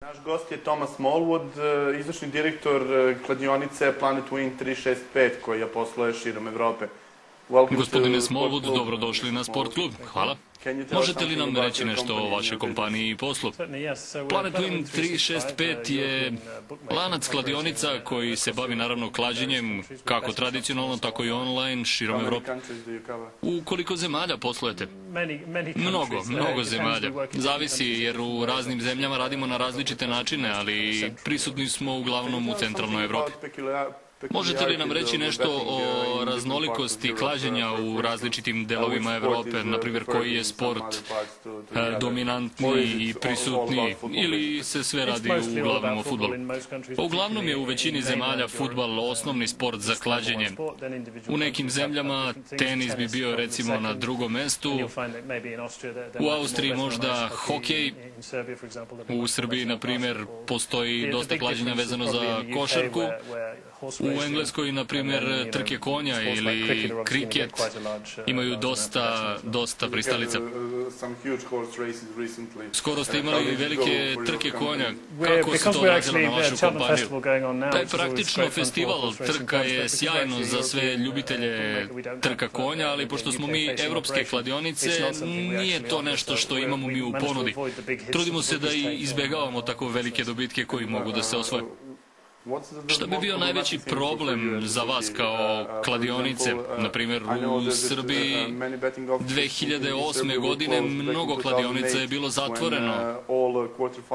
Naš gost je Thomas Smallwood, izvršni direktor kladionice Planet Win 365 koja posluje širom Evrope. Gospodine Smallwood, dobrodošli na Sport klub. Hvala. Možete li nam reći nešto o vašoj kompaniji i poslu? Planet Win 365 je lanac kladionica koji se bavi naravno klađenjem, kako tradicionalno, tako i online, širom Evrope. U koliko zemalja poslujete? Mnogo zemalja. Zavisi jer u raznim zemljama radimo na različite načine, ali prisutni smo uglavnom u centralnoj Evropi. Možete li nam reći nešto o raznolikosti klađenja u različitim delovima Evrope, na primjer koji je sport dominantniji i prisutniji, ili se sve radi uglavnom o fudbalu? Uglavnom je u većini zemalja fudbal osnovni sport za klađenje. U nekim zemljama tenis bi bio recimo na drugom mestu, u Austriji možda hokej, u Srbiji na primjer postoji dosta klađenja vezano za košarku, u Engleskoj, na primjer, trke konja ili kriket imaju dosta pristalica. Skoro ste imali velike trke konja. Kako se to odrazilo na vašu kompaniju? Taj praktično festival trka je sjajno za sve ljubitelje trka konja, ali pošto smo mi evropske kladionice, nije to nešto što imamo mi u ponudi. Trudimo se da i izbjegavamo tako velike dobitke koji mogu da se osvoje. Šta bi bio najveći problem za vas kao kladionice? Na primjer, u Srbiji 2008. godine mnogo kladionica je bilo zatvoreno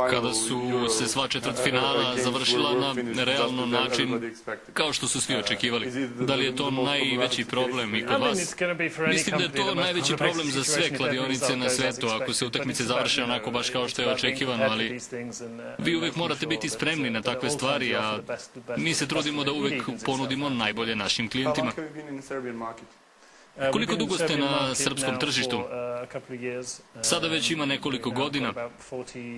kada su se sva četvrtfinala završila na realno način kao što su svi očekivali. Da li je to najveći problem i kod vas? Mislim da je to najveći problem za sve kladionice na svetu ako se utakmice završe onako baš kao što je očekivano, ali vi uvijek morate biti spremni na takve stvari, a mi se trudimo da uvijek ponudimo najbolje našim klijentima. Koliko dugo ste na srpskom tržištu? Sada već ima nekoliko godina.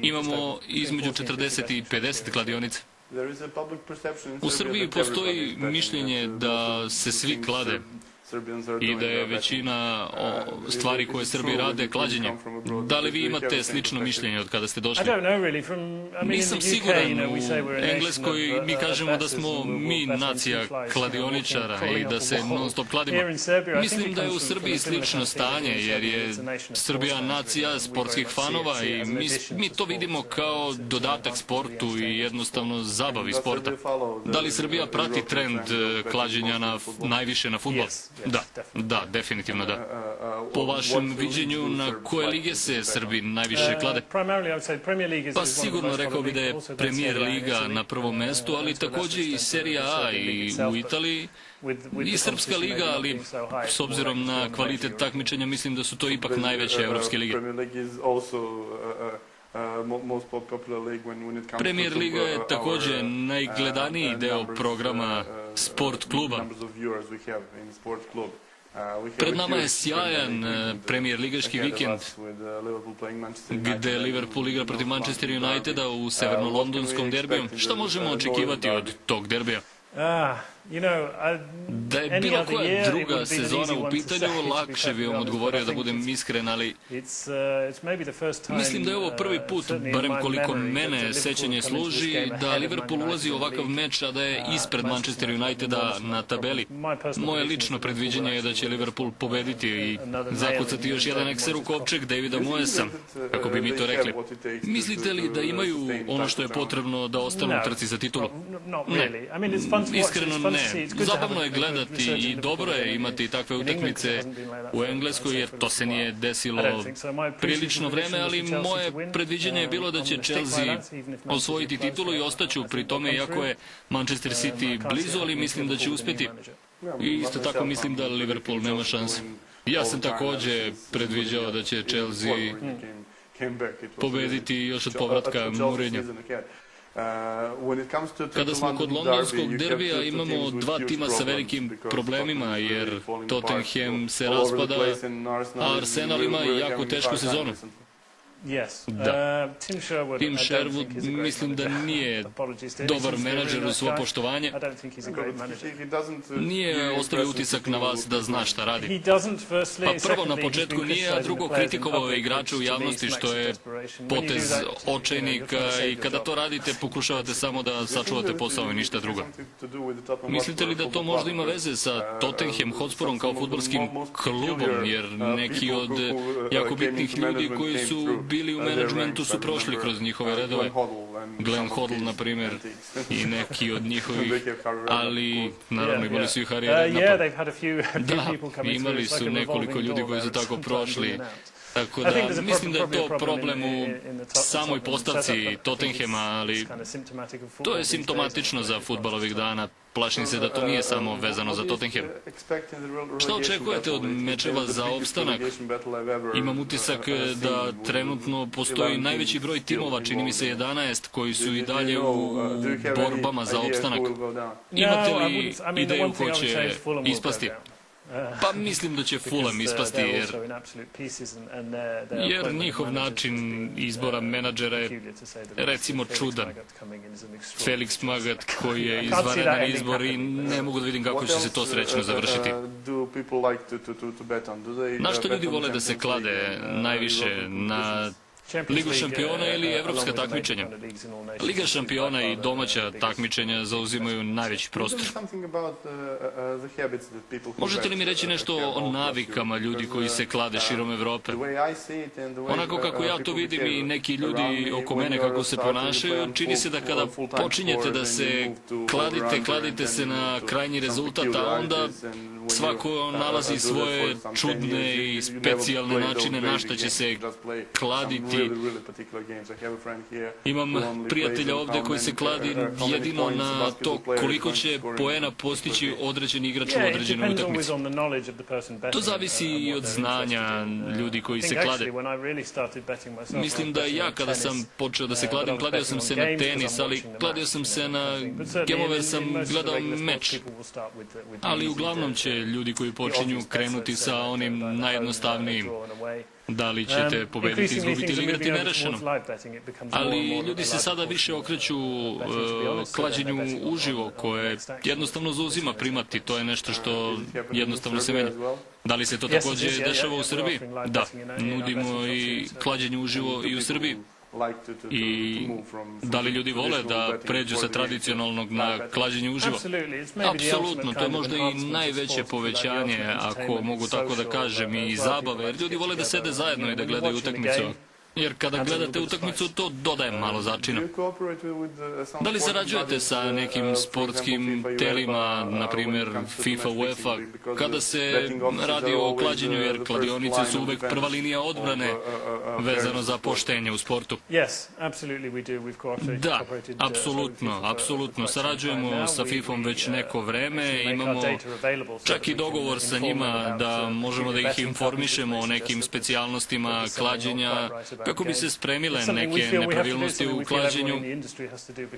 Imamo između 40 i 50 kladionica. U Srbiji postoji mišljenje da se svi klade i da je većina stvari koje Srbi rade klađenjem. Da li vi imate slično mišljenje od kada ste došli? Nisam siguran. U Engleskoj mi kažemo da smo mi nacija kladioničara i da se non stop kladimo. Mislim da je u Srbiji slično stanje jer je Srbija nacija sportskih fanova i mi to vidimo kao dodatak sportu i jednostavno zabavi sporta. Da li Srbija prati trend klađenja najviše na fudbal? Da, definitivno da. Po vašem viđenju, na koje lige se Srbi najviše klade? Pa sigurno rekao bi da je Premier Liga na prvom mestu, ali također i Serija A i u Italiji i Srpska liga, ali s obzirom na kvalitet takmičenja mislim da su to ipak najveće evropske lige. Premier liga je također najgledaniji deo programa sport kluba. Pred nama je sjajan premier ligaški vikend gdje Liverpool igra protiv Manchester Uniteda u severno-londonskom derbiju. Šta možemo očekivati od tog derbija? Da je bilo koja druga sezona u pitanju, lakše bi vam odgovorio da budem iskren, ali mislim da je ovo prvi put, barem koliko mene sećanje služi, da Liverpool ulazi u ovakav meč, a da je ispred Manchester Uniteda na tabeli. Moje lično predviđenje je da će Liverpool pobediti i zakucati još jedan ekser u kopčeg Davida Moyesa, kako bi mi to rekli. Mislite li da imaju ono što je potrebno da ostanu u trci za titulu? Ne, iskreno ne. Zabavno je gledati i dobro je imati takve utakmice u Engleskoj jer to se nije desilo prilično vreme, ali moje predviđenje je bilo da će Chelsea osvojiti titulu i ostaću pri tome iako je Manchester City blizu, ali mislim da će uspjeti. I isto tako mislim da Liverpool nema šanse. Ja sam također predviđao da će Chelsea pobediti još od povratka Mourinha. Kada smo kod londonskog derbija imamo dva tima sa velikim problemima jer Tottenham se raspada, a Arsenal ima jako tešku sezonu. Da. Tim Sherwood mislim da nije dobar menadžer u svo poštovanje. Nije ostavio utisak na vas da zna šta radi. Pa prvo na početku nije, a drugo kritikovao je igrače u javnosti, što je potez očajnika, i kada to radite pokušavate samo da sačuvate posao i ništa drugo. Mislite li da to možda ima veze sa Tottenham Hotspunom kao fudbalskim klubom, jer neki od jako bitnih ljudi koji su bili u menadžmentu su prošli kroz njihove redove? Glenn Hoddle, na primjer, i neki od njihovih, ali naravno imali su i Harry Redknappa. Da, imali su nekoliko ljudi koji su tako prošli. Tako da, mislim da je to problem u samoj postavci Tottenhama, ali to je simptomatično za fudbal ovih dana. Plašim se da to nije samo vezano za Tottenham. Šta očekujete od mečeva za opstanak? Imam utisak da trenutno postoji najveći broj timova, čini mi se 11, koji su i dalje u borbama za opstanak. Imate li ideju ko će ispasti? Pa mislim da će Fulham ispasti, jer njihov način izbora menadžera je recimo čudan. Felix Magath koji je izvanredan izbor i ne mogu da vidim kako će se to srećno završiti. Na što ljudi vole da se klade najviše? Na Ligu šampiona ili evropska takmičenja? Liga šampiona i domaća takmičenja zauzimaju najveći prostor. Možete li mi reći nešto o navikama ljudi koji se klade širom Evrope? Onako kako ja to vidim i neki ljudi oko mene kako se ponašaju, čini se da kada počinjete da se kladite se na krajnji rezultat, a onda svako nalazi svoje čudne i specijalne načine na šta će se kladiti. Imam prijatelja ovde koji se kladi jedino na to koliko će poena postići određeni igrač u određenoj utakmici. To zavisi i od znanja ljudi koji se klade. Mislim da ja kada sam počeo da se kladim, kladio sam se na tenis, ali kladio sam se na gemove jer sam gledao meč. Ali uglavnom će ljudi koji počinju krenuti sa onim najjednostavnijim. Da li ćete pobediti, izgubiti ili igrati nerešeno. Ali ljudi se sada više okreću klađenju uživo, koje jednostavno zauzima primat i to je nešto što jednostavno se menja. Da li se to također dešava u Srbiji? Da, nudimo i klađenje uživo i u Srbiji. I da li ljudi vole da pređu sa tradicionalnog na klađenje uživo? Apsolutno, to je možda i najveće povećanje, ako mogu tako da kažem, i zabave, jer ljudi vole da sede zajedno i da gledaju utakmicu. Jer kada gledate utakmicu, to dodaje malo začina. Da li sarađujete sa nekim sportskim telima, na primjer FIFA, UEFA, kada se radi o klađenju, jer kladionice su uvek prva linija odbrane vezano za poštenje u sportu? Da, apsolutno. Sarađujemo sa FIFA-om već neko vreme, imamo čak i dogovor sa njima da možemo da ih informišemo o nekim specijalnostima klađenja, kako bi se spremile neke nepravilnosti u klađenju.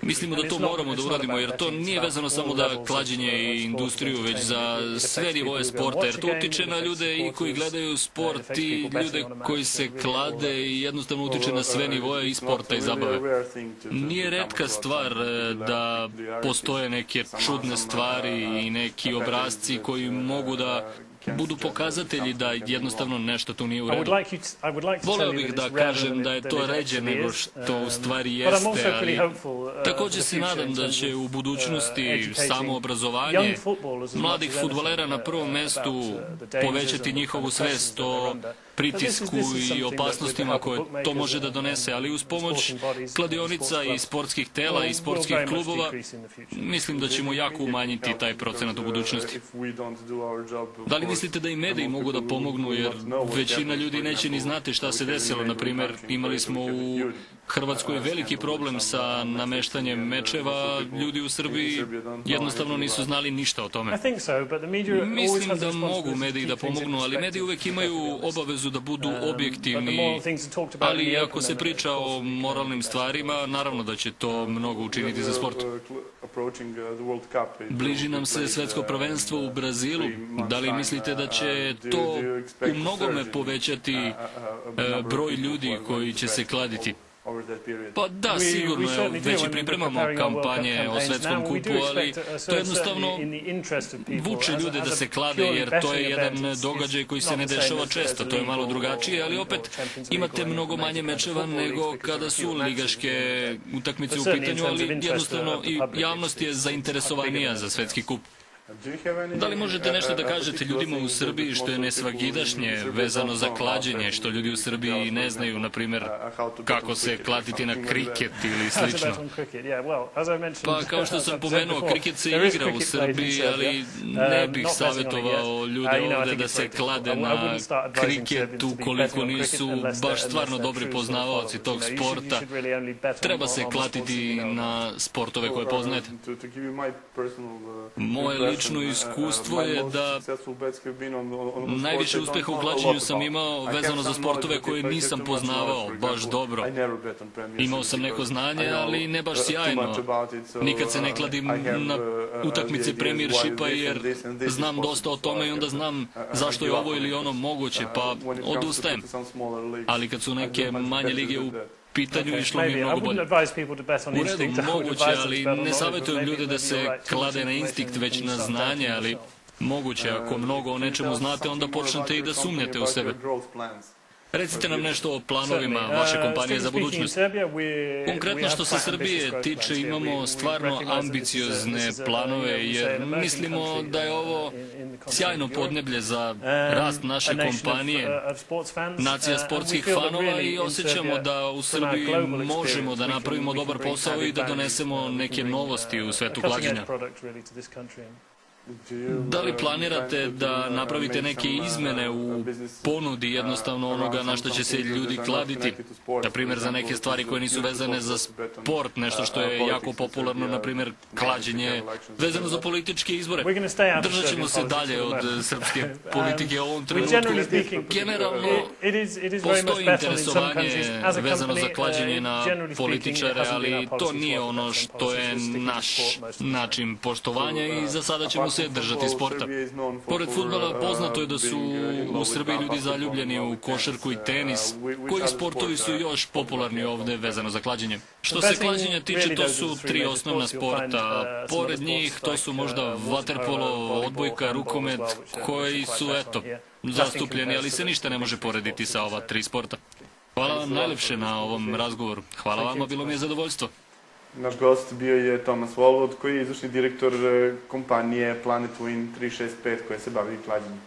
Mislimo da to moramo da uradimo, jer to nije vezano samo da klađenje i industriju, već za sve nivoje sporta, jer to utiče na ljude i koji gledaju sport i ljude koji se klade i jednostavno utiče na sve nivoje i sporta i zabave. Nije retka stvar da postoje neke čudne stvari i neki obrasci koji mogu da budu pokazatelji da jednostavno nešto tu nije u redu. Voleo bih da kažem da je to ređe nego što u stvari jeste, ali također se nadam da će u budućnosti samo obrazovanje mladih fudbalera na prvom mestu povećati njihovu svest o pritisku i opasnostima koje to može da donese, ali uz pomoć kladionica i sportskih tela i sportskih klubova mislim da ćemo jako umanjiti taj procenat u budućnosti. Da li mislite da i mediji mogu da pomognu, jer većina ljudi neće ni znati šta se desilo? Na primjer, imali smo u Hrvatskoj veliki problem sa nameštanjem mečeva. Ljudi u Srbiji jednostavno nisu znali ništa o tome. Mislim da mogu mediji da pomognu, ali mediji uvek imaju obavezu da budu objektivni, ali ako se priča o moralnim stvarima, naravno da će to mnogo učiniti za sport. Bliži nam se svetsko prvenstvo u Brazilu. Da li mislite da će to u mnogome povećati broj ljudi koji će se kladiti? Pa da, sigurno, već i pripremamo kampanje o svetskom kupu, ali to jednostavno vuče ljude da se klade, jer to je jedan događaj koji se ne dešava često, to je malo drugačije, ali opet imate mnogo manje mečeva nego kada su ligaške utakmice u pitanju, ali jednostavno i javnost je zainteresovanija za svetski kup. Da li možete nešto da kažete ljudima u Srbiji što je nesvagidašnje vezano za klađenje, što ljudi u Srbiji ne znaju, na primjer, kako se kladiti na kriket ili slično? Pa kao što sam pomenuo, kriket se igra u Srbiji, ali ne bih savjetovao ljude ovde da se klade na kriket ukoliko nisu baš stvarno dobri poznavaoci tog sporta. Treba se klatiti na sportove koje poznajete. Moje lično iskustvo je da najviše uspeha u klađenju sam imao vezano za sportove koje nisam poznavao baš dobro. Imao sam neko znanje, ali ne baš sjajno. Nikad se ne kladim na utakmice Premiershipa jer znam dosta o tome i onda znam zašto je ovo ili ono moguće, pa odustajem. Ali kad su neke manje lige u pitanju, išlo mi mnogo bolje. U redu, moguće, ali ne savjetujem ljude da se klade na instinkt, već na znanje, ali moguće, ako mnogo o nečemu znate, onda počnete i da sumnjate u sebe. Recite nam nešto o planovima vaše kompanije za budućnost. Konkretno što se Srbije tiče, imamo stvarno ambiciozne planove, jer mislimo da je ovo sjajno podneblje za rast naše kompanije, nacija sportskih fanova, i osjećamo da u Srbiji možemo da napravimo dobar posao i da donesemo neke novosti u svetu klađenja. Da li planirate da napravite neke izmene u ponudi jednostavno onoga na što će se ljudi kladiti? Na primjer, za neke stvari koje nisu vezane za sport, nešto što je jako popularno, na primjer, klađenje vezano za političke izbore. Držat ćemo se dalje od srpske politike u ovom trenutku. Generalno, postoji interesovanje vezano za klađenje na političare, ali to nije ono što je naš način poštovanja i za sada ćemo se držati sporta. Pored fudbala, poznato je da su u Srbiji ljudi zaljubljeni u košarku i tenis. Koji sportovi su još popularni ovde vezano za klađenje? Što se klađenja tiče, to su 3 osnovna sporta. Pored njih, to su možda vaterpolo, odbojka, rukomet, koji su, eto, zastupljeni, ali se ništa ne može porediti sa ova 3 sporta. Hvala vam najlepše na ovom razgovoru. Hvala vama, bilo mi je zadovoljstvo. Naš gost bio je Thomas Volvod, koji je izvršni direktor kompanije Planet Win 365 koja se bavi klađenjem.